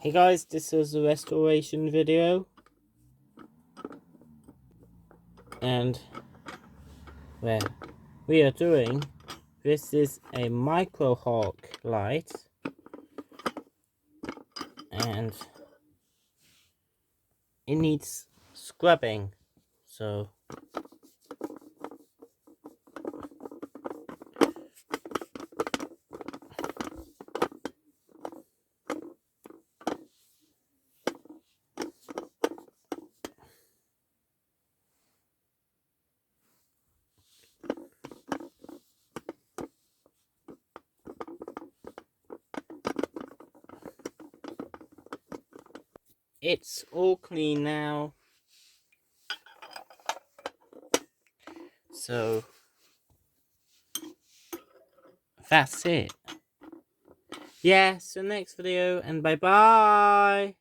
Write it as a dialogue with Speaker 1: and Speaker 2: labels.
Speaker 1: Hey guys, this is a restoration video, and well, we are doing, this is a Micro Hawk light, and it needs scrubbing, so it's all clean now. So that's it. Yeah, so next video, and bye bye.